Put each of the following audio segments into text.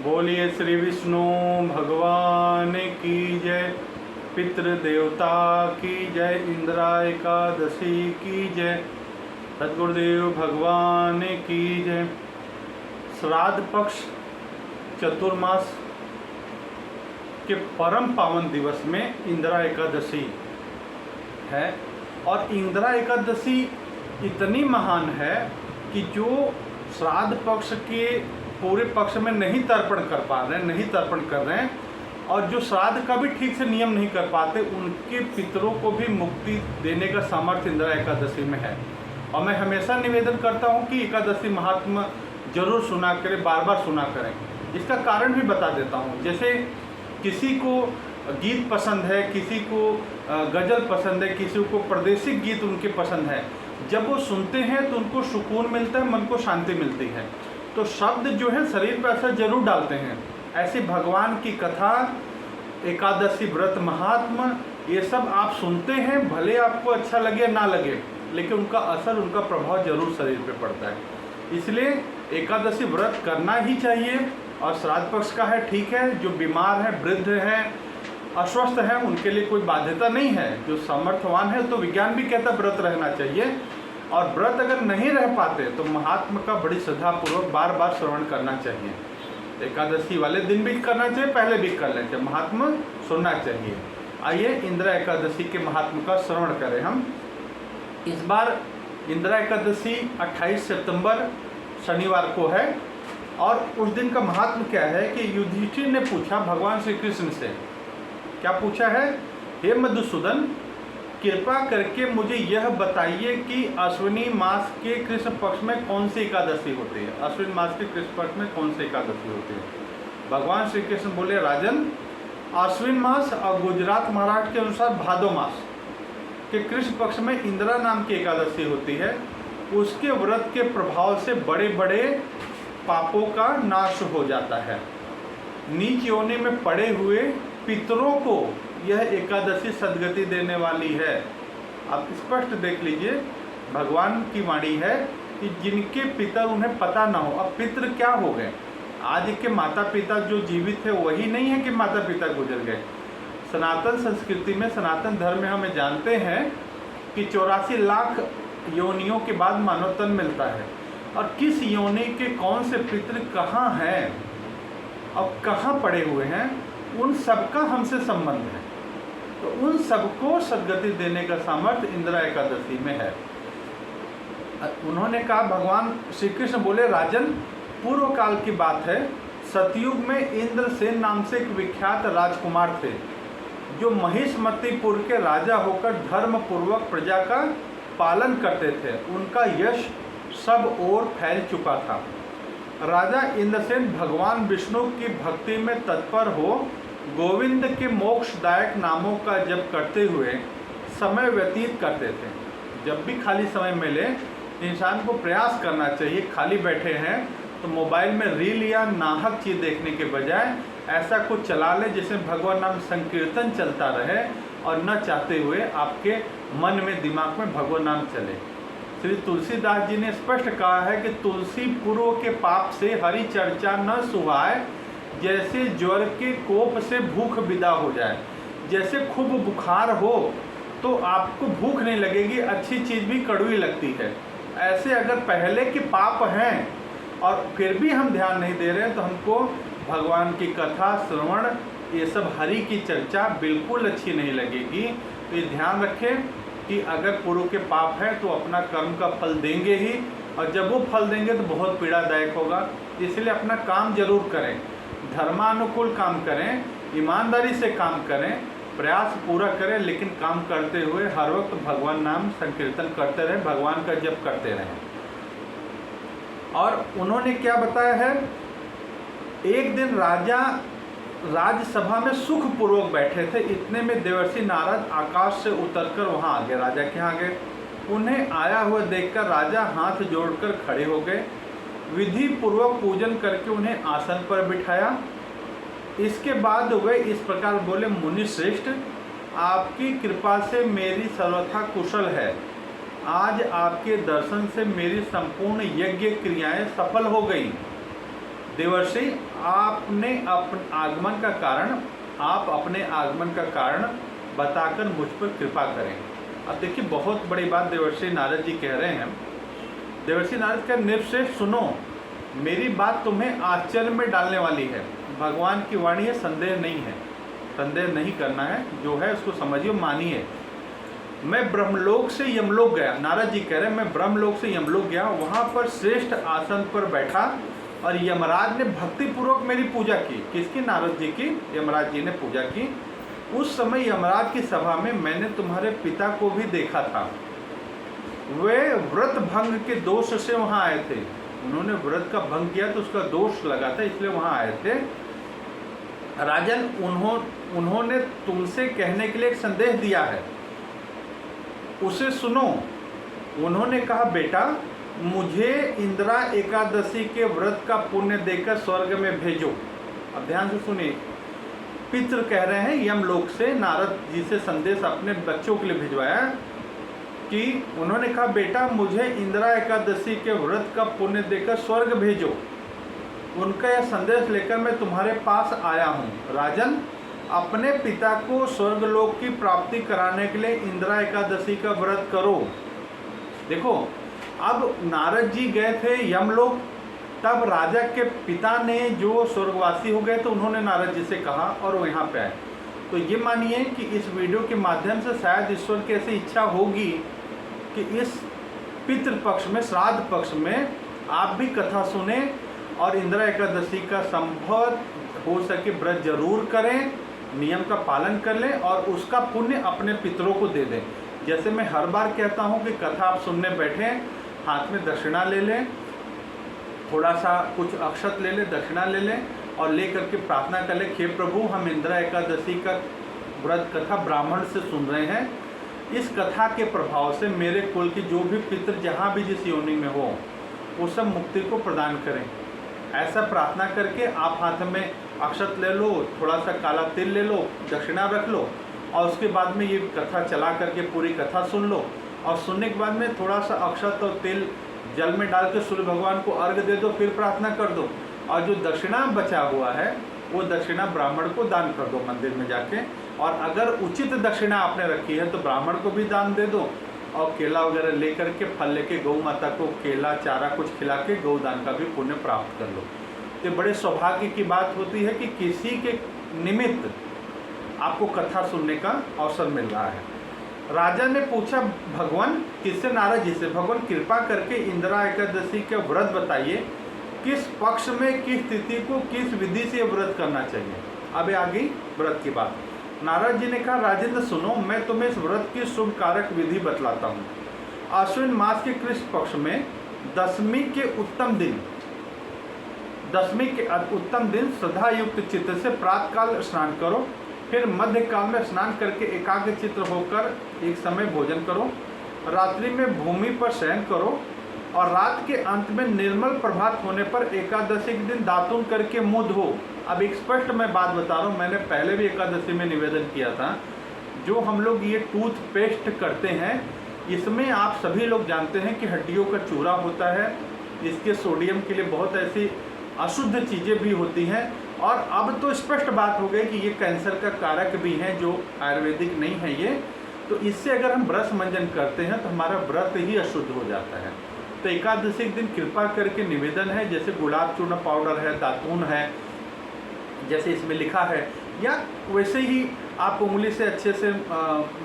बोलिए श्री विष्णु भगवान की जय। पितृ देवता की जय। इंदिरा एकादशी की जय। सद्गुरुदेव भगवान की जय। श्राद्ध पक्ष चतुर्मास के परम पावन दिवस में इंदिरा एकादशी है और इंदिरा एकादशी इतनी महान है कि जो श्राद्ध पक्ष के पूरे पक्ष में नहीं तर्पण कर पा रहे हैं, नहीं तर्पण कर रहे हैं और जो श्राद्ध का भी ठीक से नियम नहीं कर पाते, उनके पितरों को भी मुक्ति देने का सामर्थ्य इंदिरा एकादशी में है। और मैं हमेशा निवेदन करता हूं कि एकादशी महात्मा जरूर सुना करें, बार बार सुना करें। इसका कारण भी बता देता हूं। जैसे किसी को गीत पसंद है, किसी को गज़ल पसंद है, किसी को प्रादेशिक गीत उनके पसंद है, जब वो सुनते हैं तो उनको सुकून मिलता है, मन को शांति मिलती है। तो शब्द जो है शरीर पर असर जरूर डालते हैं। ऐसे भगवान की कथा, एकादशी व्रत महात्मा, ये सब आप सुनते हैं, भले आपको अच्छा लगे ना लगे, लेकिन उनका असर, उनका प्रभाव जरूर शरीर पे पड़ता है। इसलिए एकादशी व्रत करना ही चाहिए। और श्राद्ध पक्ष का है, ठीक है, जो बीमार है, वृद्ध है, अस्वस्थ है, उनके लिए कोई बाध्यता नहीं है। जो सामर्थ्यवान है तो विज्ञान भी कहता है व्रत रहना चाहिए। और व्रत अगर नहीं रह पाते तो महात्मा का बड़ी श्रद्धापूर्वक बार बार श्रवण करना चाहिए। एकादशी वाले दिन भी करना चाहिए, पहले भी कर लेते, महात्मा सुनना चाहिए। आइए इंदिरा एकादशी के महात्मा का श्रवण करें हम। इस बार इंदिरा एकादशी 28 सितंबर शनिवार को है। और उस दिन का महात्मा क्या है कि युधिष्ठिर ने पूछा भगवान श्री कृष्ण से, क्या पूछा है? हे मधुसूदन, कृपा करके मुझे यह बताइए कि अश्विनी मास के कृष्ण पक्ष में कौन सी एकादशी होती है? अश्विनी मास के कृष्ण पक्ष में कौन सी एकादशी होती है? भगवान श्री कृष्ण बोले, राजन, अश्विन मास और गुजरात महाराष्ट्र के अनुसार भादो मास के कृष्ण पक्ष में इंदिरा नाम की एकादशी होती है। उसके व्रत के प्रभाव से बड़े बड़े पापों का नाश हो जाता है। नीच योनि में पड़े हुए पितरों को यह एकादशी सद्गति देने वाली है। आप स्पष्ट देख लीजिए, भगवान की वाणी है कि जिनके पितर उन्हें पता ना हो। अब पितर क्या हो गए? आज के माता पिता जो जीवित है वही नहीं है कि माता पिता गुजर गए। सनातन संस्कृति में, सनातन धर्म में हमें जानते हैं कि 84 लाख योनियों के बाद मानव तन मिलता है। और किस योनि के कौन से पितर कहाँ हैं और कहाँ पड़े हुए हैं, उन सबका हमसे संबंध है। तो उन सबको सद्गति देने का सामर्थ्य इंदिरा एकादशी में है। उन्होंने कहा, भगवान श्री कृष्ण बोले, राजन, पूर्व काल की बात है, सतयुग में इंद्रसेन नाम से एक विख्यात राजकुमार थे, जो महिष्मतिपुर के राजा होकर धर्म पूर्वक प्रजा का पालन करते थे। उनका यश सब ओर फैल चुका था। राजा इंद्रसेन भगवान विष्णु की भक्ति में तत्पर हो गोविंद के मोक्षदायक नामों का जप करते हुए समय व्यतीत करते थे। जब भी खाली समय मिले इंसान को प्रयास करना चाहिए। खाली बैठे हैं तो मोबाइल में रील या नाहक चीज़ देखने के बजाय ऐसा कुछ चला ले जिसमें भगवान नाम संकीर्तन चलता रहे और न चाहते हुए आपके मन में, दिमाग में भगवान नाम चले। श्री तुलसीदास जी ने स्पष्ट कहा है कि तुलसी पूर्व के पाप से हरि चर्चा न सुहाए, जैसे ज्वर के कोप से भूख विदा हो जाए। जैसे खूब बुखार हो तो आपको भूख नहीं लगेगी, अच्छी चीज़ भी कड़वी लगती है। ऐसे अगर पहले के पाप हैं और फिर भी हम ध्यान नहीं दे रहे हैं तो हमको भगवान की कथा, श्रवण, ये सब हरि की चर्चा बिल्कुल अच्छी नहीं लगेगी। तो ये ध्यान रखें कि अगर पूर्व के पाप है तो अपना कर्म का फल देंगे ही, और जब वो फल देंगे तो बहुत पीड़ादायक होगा। इसलिए अपना काम जरूर करें, धर्मानुकूल काम करें, ईमानदारी से काम करें, प्रयास पूरा करें, लेकिन काम करते हुए हर वक्त भगवान नाम संकीर्तन करते रहें, भगवान का जप करते रहें। और उन्होंने क्या बताया है, एक दिन राजा राज्यसभा में सुखपूर्वक बैठे थे। इतने में देवर्षि नारद आकाश से उतरकर वहां आ गए, राजा के यहाँ आ गए। उन्हें आया हुआ देखकर राजा हाथ जोड़कर खड़े हो गए। विधि पूर्वक पूजन करके उन्हें आसन पर बिठाया। इसके बाद वे इस प्रकार बोले, मुनि श्रेष्ठ, आपकी कृपा से मेरी सर्वथा कुशल है। आज आपके दर्शन से मेरी संपूर्ण यज्ञ क्रियाएं सफल हो गई। देवर्षि आपने आगमन का कारण, आप अपने आगमन का कारण बताकर मुझ पर कृपा करें। अब देखिए बहुत बड़ी बात देवर्षि नारद जी कह रहे हैं। देवर्षि नारद का निर्श्रेष्ठ सुनो, मेरी बात तुम्हें आश्चर्य में डालने वाली है। भगवान की वाणी है, संदेह नहीं है, संदेह नहीं करना है, जो है उसको समझिए, मानिए। मैं ब्रह्मलोक से यमलोक गया, नारद जी कह रहे हैं मैं ब्रह्मलोक से यमलोक गया, वहाँ पर श्रेष्ठ आसन पर बैठा और यमराज ने भक्ति पूर्वक मेरी पूजा की। किसकी? नारद जी की। यमराज जी ने पूजा की। उस समय यमराज की सभा में मैंने तुम्हारे पिता को भी देखा था। वे व्रत भंग के दोष से वहाँ आए थे। उन्होंने व्रत का भंग किया तो उसका दोष लगा था, इसलिए वहाँ आए थे। राजन, उन्होंने तुमसे कहने के लिए एक संदेश दिया है, उसे सुनो। उन्होंने कहा बेटा, मुझे इंदिरा एकादशी के व्रत का पुण्य देकर स्वर्ग में भेजो। अब ध्यान से सुनिए, पितृ कह रहे हैं यमलोक से नारद जी से संदेश अपने बच्चों के लिए भिजवाया कि उन्होंने कहा बेटा, मुझे इंदिरा एकादशी के व्रत का पुण्य देकर स्वर्ग भेजो। उनका यह संदेश लेकर मैं तुम्हारे पास आया हूँ। राजन, अपने पिता को स्वर्गलोक की प्राप्ति कराने के लिए इंदिरा एकादशी का व्रत करो। देखो, अब नारद जी गए थे यमलोक, तब राजा के पिता ने जो स्वर्गवासी हो गए तो उन्होंने नारद जी से कहा और वो यहाँ पे आए। तो ये मानिए कि इस वीडियो के माध्यम से शायद ईश्वर की ऐसी इच्छा होगी कि इस पितृपक्ष में, श्राद्ध पक्ष में आप भी कथा सुने और इंदिरा एकादशी का संभव हो सके व्रत जरूर करें, नियम का पालन कर लें और उसका पुण्य अपने पितरों को दे दें। जैसे मैं हर बार कहता हूँ कि कथा आप सुनने बैठें, हाथ में दक्षिणा ले लें, थोड़ा सा कुछ अक्षत ले लें, दक्षिणा ले लें और ले करके प्रार्थना कर लें, हे प्रभु, हम इंदिरा एकादशी का व्रत कथा ब्राह्मण से सुन रहे हैं। इस कथा के प्रभाव से मेरे कुल की जो भी पितृ जहाँ भी जिस योनि में हो, वो सब मुक्ति को प्रदान करें। ऐसा प्रार्थना करके आप हाथ में अक्षत ले लो, थोड़ा सा काला तिल ले लो, दक्षिणा रख लो और उसके बाद में ये कथा चला करके पूरी कथा सुन लो और सुनने के बाद में थोड़ा सा अक्षत और तिल जल में डाल के सूर्य भगवान को अर्घ दे दो, फिर प्रार्थना कर दो और जो दक्षिणा बचा हुआ है वो दक्षिणा ब्राह्मण को दान कर दो मंदिर में जाके। और अगर उचित दक्षिणा आपने रखी है तो ब्राह्मण को भी दान दे दो और केला वगैरह लेकर के, फल लेके गौ माता को केला चारा कुछ खिला के गौदान का भी पुण्य प्राप्त कर लो। तो बड़े सौभाग्य की बात होती है कि किसी के निमित्त आपको कथा सुनने का अवसर मिल रहा है। राजा ने पूछा भगवान, किससे? नारद जी से। भगवान, कृपा करके इंदिरा एकादशी का व्रत बताइए, किस पक्ष में, किस तिथि को, किस विधि से व्रत करना चाहिए। अब आ गई व्रत की बात। नारद जी ने कहा राजेंद्र सुनो, मैं तुम्हें इस व्रत की शुभ कारक विधि बतलाता हूँ। आश्विन मास के कृष्ण पक्ष में दशमी के उत्तम दिन श्रद्धा युक्त चित्त से प्रातःकाल स्नान करो, फिर मध्य काल में स्नान करके एकाग्र चित्त होकर एक समय भोजन करो, रात्रि में भूमि पर शयन करो और रात के अंत में निर्मल प्रभात होने पर एकादशी के दिन दातुन करके मुँह धो। अब एक स्पष्ट मैं बात बता रहा हूँ, मैंने पहले भी एकादशी में निवेदन किया था, जो हम लोग ये टूथपेस्ट करते हैं इसमें आप सभी लोग जानते हैं कि हड्डियों का चूरा होता है, इसके सोडियम के लिए बहुत ऐसी अशुद्ध चीज़ें भी होती हैं और अब तो स्पष्ट बात हो गई कि ये कैंसर का कारक भी है जो आयुर्वेदिक नहीं है ये। तो इससे अगर हम ब्रश मंजन करते हैं तो हमारा व्रत ही अशुद्ध हो जाता है। तो एकादशी के दिन कृपा करके निवेदन है, जैसे गुलाब चूर्ण पाउडर है, दातून है जैसे इसमें लिखा है, या वैसे ही आप उंगली से अच्छे से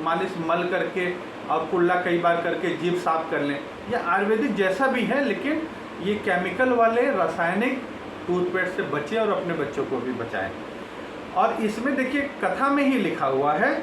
मालिश मल करके और कुल्ला कई बार करके जीभ साफ कर लें, या आयुर्वेदिक जैसा भी है, लेकिन ये केमिकल वाले रासायनिक टूथपेस्ट से बचें और अपने बच्चों को भी बचाएं। और इसमें देखिए कथा में ही लिखा हुआ है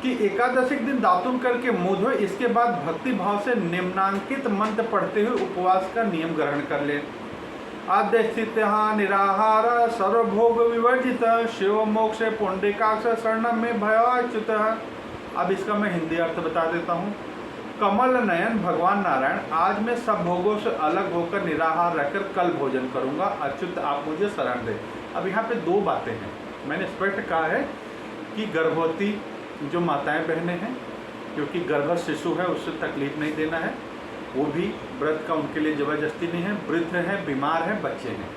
कि एकादशी के दिन दातुन करके मुँह धोए, इसके बाद भक्ति भाव से निम्नांकित मंत्र पढ़ते हुए उपवास का नियम ग्रहण कर लें। आद्य स्थित निराहार सर्वभोग विवर्जित शिव मोक्ष पुंडिकाक्ष शरणम में भयाच्युत। अब इसका मैं हिंदी अर्थ बता देता हूँ। कमल नयन भगवान नारायण, आज मैं सब भोगों से अलग होकर निराहार रहकर कल भोजन करूँगा, अच्युत आप मुझे शरण दें। अब यहाँ पे दो बातें हैं, मैंने स्पष्ट कहा है कि गर्भवती जो माताएं बहनें हैं, क्योंकि गर्भ शिशु है उससे तकलीफ नहीं देना है, वो भी व्रत का उनके लिए ज़बरदस्ती नहीं है, वृद्ध हैं, बीमार हैं, बच्चे हैं।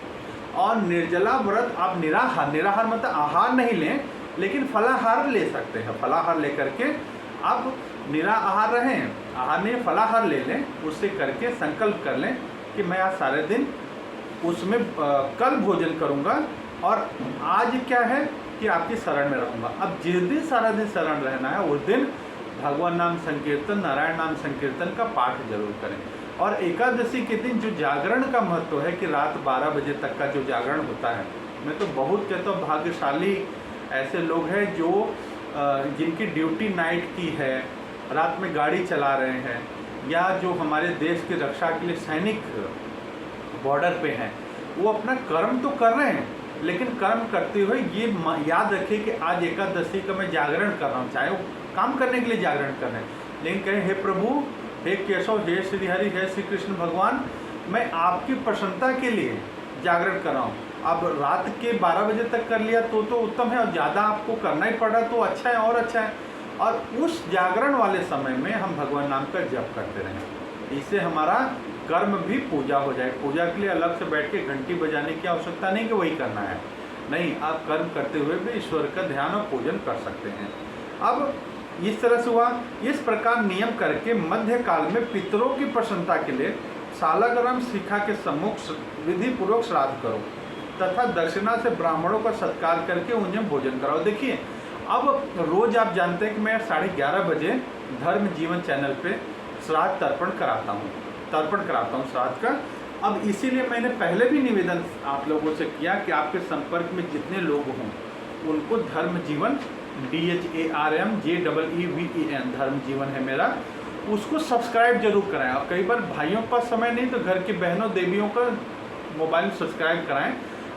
और निर्जला व्रत आप निराहार मतलब आहार नहीं लें, लेकिन फलाहार ले सकते हैं। फलाहार लेकर के आप निराहार रहें, आहार नहीं फलाहार ले लें, उससे करके संकल्प कर लें कि मैं आज सारे दिन उसमें कल भोजन करूंगा और आज क्या है कि आपकी शरण में रहूंगा। अब जिस दिन सारा दिन शरण रहना है उस दिन भगवान नाम संकीर्तन, नारायण नाम संकीर्तन का पाठ जरूर करें। और एकादशी के दिन जो जागरण का महत्व है कि रात 12 बजे तक का जो जागरण होता है, मैं तो बहुत कहता हूँ भाग्यशाली ऐसे लोग हैं जो जिनकी ड्यूटी नाइट की है, रात में गाड़ी चला रहे हैं, या जो हमारे देश की रक्षा के लिए सैनिक बॉर्डर पे हैं, वो अपना कर्म तो कर रहे हैं, लेकिन कर्म करते हुए ये याद रखिए कि आज एकादशी का मैं जागरण कर रहा हूँ, चाहे वो काम करने के लिए जागरण कर रहे हैं, लेकिन कहें हे प्रभु, हे केशव, हे श्री हरि, हे श्री कृष्ण भगवान, मैं आपकी प्रसन्नता के लिए जागरण कर रहा हूँ। अब रात के 12 बजे तक कर लिया तो उत्तम है, और ज़्यादा आपको करना ही पड़ा तो अच्छा है और अच्छा है। और उस जागरण वाले समय में हम भगवान नाम का जप करते रहें, इससे हमारा कर्म भी पूजा हो जाए। पूजा के लिए अलग से बैठ के घंटी बजाने की आवश्यकता नहीं कि वही करना है, नहीं, आप कर्म करते हुए भी ईश्वर का ध्यान और पूजन कर सकते हैं। अब इस तरह से हुआ। इस प्रकार नियम करके मध्य काल में पितरों की प्रसन्नता के लिए सालाग्राम शिखा के सम्मुख विधि पूर्वक श्राद्ध करो तथा दक्षिणा से ब्राह्मणों का सत्कार करके उन्हें भोजन कराओ। देखिए, अब रोज आप जानते हैं कि मैं 11:30 बजे धर्म जीवन चैनल पे श्राद्ध तर्पण कराता हूँ श्राद्ध का। अब इसीलिए मैंने पहले भी निवेदन आप लोगों से किया कि आपके संपर्क में जितने लोग हों उनको धर्म जीवन DHARMJEEVEN धर्म जीवन है मेरा, उसको सब्सक्राइब जरूर कराएं। और कई बार भाइयों के पास समय नहीं तो घर की बहनों देवियों का मोबाइल सब्सक्राइब कराएं।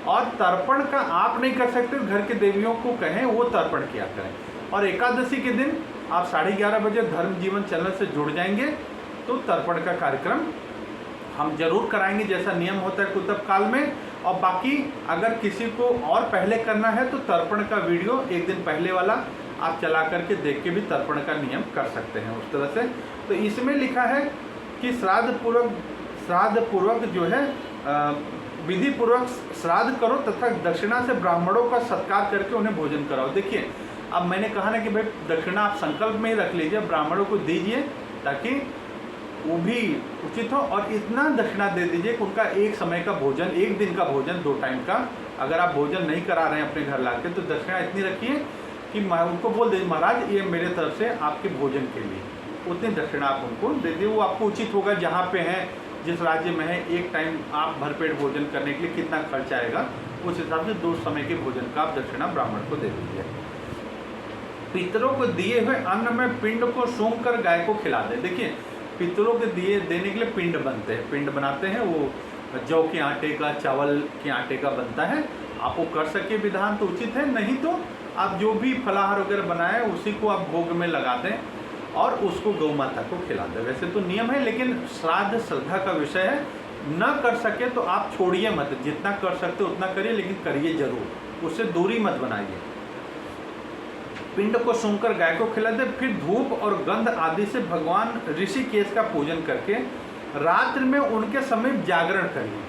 और तर्पण का आप नहीं कर सकते, घर के देवियों को कहें वो तर्पण किया करें। और एकादशी के दिन आप 11:30 बजे धर्म जीवन चैनल से जुड़ जाएंगे तो तर्पण का कार्यक्रम हम जरूर कराएंगे जैसा नियम होता है कुतुब काल में। और बाकी अगर किसी को और पहले करना है तो तर्पण का वीडियो एक दिन पहले वाला आप चला करके देख के भी तर्पण का नियम कर सकते हैं उस तरह से। तो इसमें लिखा है कि श्राद्ध पूर्वक जो है विधि पूर्वक श्राद्ध करो तथा दक्षिणा से ब्राह्मणों का सत्कार करके उन्हें भोजन कराओ। देखिए, अब मैंने कहा ना कि भाई दक्षिणा आप संकल्प में ही रख लीजिए, ब्राह्मणों को दीजिए ताकि वो भी उचित हो, और इतना दक्षिणा दे दीजिए कि उनका एक समय का भोजन, एक दिन का भोजन, 2 टाइम का, अगर आप भोजन नहीं करा रहे हैं अपने घर ला के तो दक्षिणा इतनी रखिए कि उनको बोल दीजिए महाराज ये मेरे तरफ से आपके भोजन के लिए, उतनी दक्षिणा आप उनको दे दीजिए। वो आपको उचित होगा, जहाँ पे हैं, जिस राज्य में है, एक टाइम आप भरपेट भोजन करने के लिए कितना खर्च आएगा उस हिसाब से 2 समय के भोजन का आप दक्षिणा ब्राह्मण को दे दीजिए। पितरों को दिए हुए अन्न में पिंड को सूंघ कर गाय को खिला दे। देखिए, पितरों के दिए देने के लिए पिंड बनते हैं, पिंड बनाते हैं, वो जौ के आटे का, चावल के आटे का बनता है। आप वो कर सके विधान तो उचित है, नहीं तो आप जो भी फलाहार वगैरह बनाए उसी को आप भोग में लगा दें और उसको गौ माता को खिला दें। वैसे तो नियम है, लेकिन श्राद्ध श्रद्धा का विषय है, न कर सके तो आप छोड़िए मत, जितना कर सकते उतना करिए, लेकिन करिए जरूर, उससे दूरी मत बनाइए। पिंड को सूंघकर गाय को खिला दे, फिर धूप और गंध आदि से भगवान ऋषिकेश का पूजन करके रात्रि में उनके समीप जागरण करिए।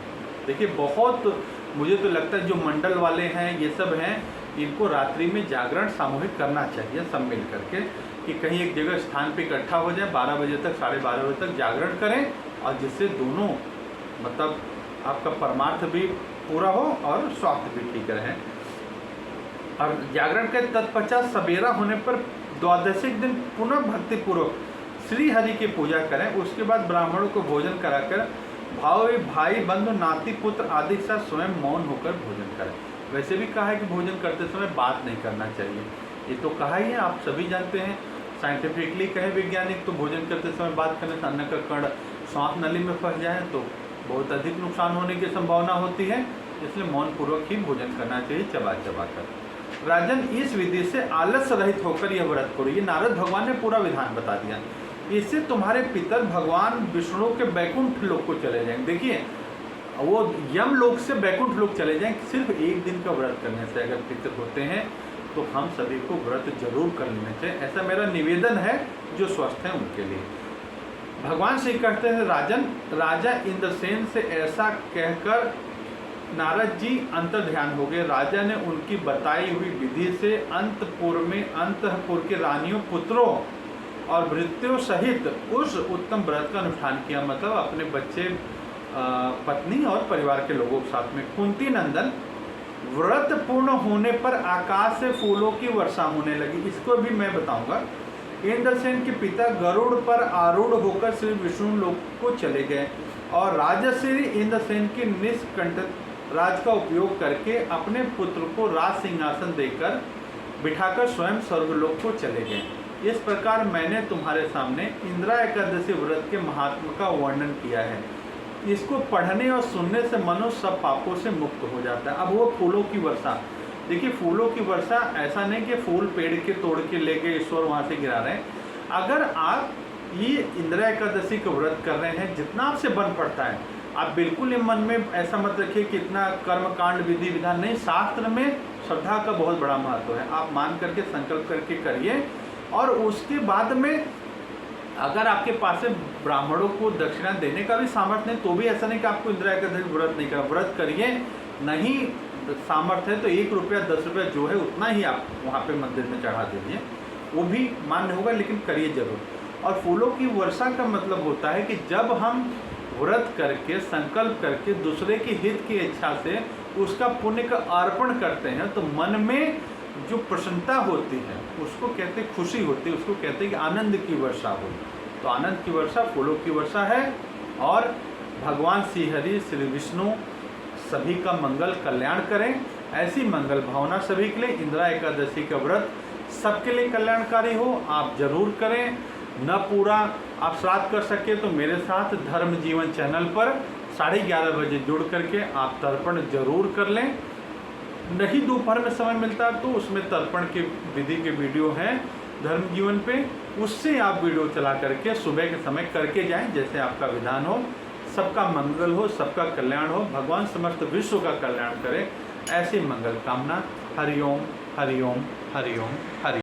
देखिए, बहुत मुझे तो लगता है जो मंडल वाले हैं, ये सब हैं, इनको रात्रि में जागरण सामूहिक करना चाहिए सब मिल करके, कि कहीं एक जगह स्थान पे इकट्ठा हो जाए, 12 बजे तक, 12:30 बजे तक जागरण करें, और जिससे दोनों मतलब आपका परमार्थ भी पूरा हो और स्वास्थ्य भी ठीक रहे। और जागरण के तत्पश्चात सवेरा होने पर द्वादशी दिन पुनः भक्तिपूर्वक श्री हरि की पूजा करें। उसके बाद ब्राह्मणों को भोजन कराकर भाई बंधु नाती पुत्र आदि के साथ स्वयं मौन होकर भोजन करें। वैसे भी कहा है कि भोजन करते समय बात नहीं करना चाहिए, ये तो कहा ही है, आप सभी जानते हैं, साइंटिफिकली कहे वैज्ञानिक, तो भोजन करते समय बात करने से अन्न का कण श्वास नली में फंस जाए तो बहुत अधिक नुकसान होने की संभावना होती है, इसलिए मौन पूर्वक ही भोजन करना चाहिए, चबा चबा कर। राजन, इस विधि से आलस रहित होकर यह व्रत करो। ये नारद भगवान ने पूरा विधान बता दिया। इससे तुम्हारे पितर भगवान विष्णु के बैकुंठ लोक को चले जाएंगे। देखिए, वो यम लोक से बैकुंठ लोक चले जाएंगे सिर्फ एक दिन का व्रत करने से। अगर पितर होते हैं तो हम सभी को व्रत जरूर कर लेना चाहिए, ऐसा मेरा निवेदन है जो स्वस्थ हैं उनके लिए। भगवान श्री कहते हैं, राजन, राजा इंद्रसेन से ऐसा कहकर नारद जी अंतर ध्यान हो गए। राजा ने उनकी बताई हुई विधि से अंतपुर के रानियों, पुत्रों और भृत्यों सहित उस उत्तम व्रत का अनुष्ठान किया, मतलब अपने बच्चे, पत्नी और परिवार के लोगों के साथ में। कुंती नंदन, व्रत पूर्ण होने पर आकाश से फूलों की वर्षा होने लगी। इसको भी मैं बताऊंगा। इंद्रसेन के पिता गरुड़ पर आरूढ़ होकर श्री विष्णु लोक को चले गए और राजश्री इंद्रसेन के निष्कंटक राज का उपयोग करके अपने पुत्र को राज सिंहासन देकर बिठाकर स्वयं स्वर्गलोक को चले गए। इस प्रकार मैंने तुम्हारे सामने इंदिरा एकादशी व्रत के महात्मा का वर्णन किया है। इसको पढ़ने और सुनने से मनुष्य सब पापों से मुक्त हो जाता है। अब वो फूलों की वर्षा, देखिए फूलों की वर्षा ऐसा नहीं कि फूल पेड़ के तोड़ के ले गए ईश्वर वहाँ से गिरा रहे हैं। अगर आप ये इंदिरा एकादशी का व्रत कर रहे हैं, जितना आपसे बन पड़ता है, आप बिल्कुल मन में ऐसा मत रखिए कि इतना कर्म कांड विधि विधान नहीं। शास्त्र में श्रद्धा का बहुत बड़ा महत्व है। आप मान करके संकल्प करके करिए और उसके बाद में अगर आपके पास से ब्राह्मणों को दक्षिणा देने का भी सामर्थ्य नहीं, तो भी ऐसा नहीं कि आपको इंदिरा एकादशी व्रत नहीं करना, व्रत करिए। नहीं सामर्थ्य है तो 1 रुपया 10 रुपया जो है उतना ही आप वहाँ पे मंदिर में चढ़ा दीजिए, वो भी मान्य होगा, लेकिन करिए जरूर। और फूलों की वर्षा का मतलब होता है कि जब हम व्रत करके संकल्प करके दूसरे के हित की इच्छा से उसका पुण्य का अर्पण करते हैं तो मन में जो प्रसन्नता होती है उसको कहते खुशी होती है, उसको कहते हैं कि आनंद की वर्षा हो। तो आनंद की वर्षा फूलों की वर्षा है। और भगवान श्री हरि श्री विष्णु सभी का मंगल कल्याण करें, ऐसी मंगल भावना सभी के लिए। इंदिरा एकादशी का व्रत सबके लिए कल्याणकारी हो, आप जरूर करें। न पूरा आप श्राद्ध कर सके तो मेरे साथ धर्म जीवन चैनल पर 11:30 बजे जुड़ करके आप तर्पण जरूर कर लें। नहीं दोपहर में समय मिलता तो उसमें तर्पण के विधि के वीडियो हैं धर्म जीवन पे, उससे आप वीडियो चला करके सुबह के समय करके जाएं, जैसे आपका विधान हो। सबका मंगल हो, सबका कल्याण हो, भगवान समस्त विश्व का कल्याण करे, ऐसी मंगल कामना। हरिओम हरिओम हरिओम हरि।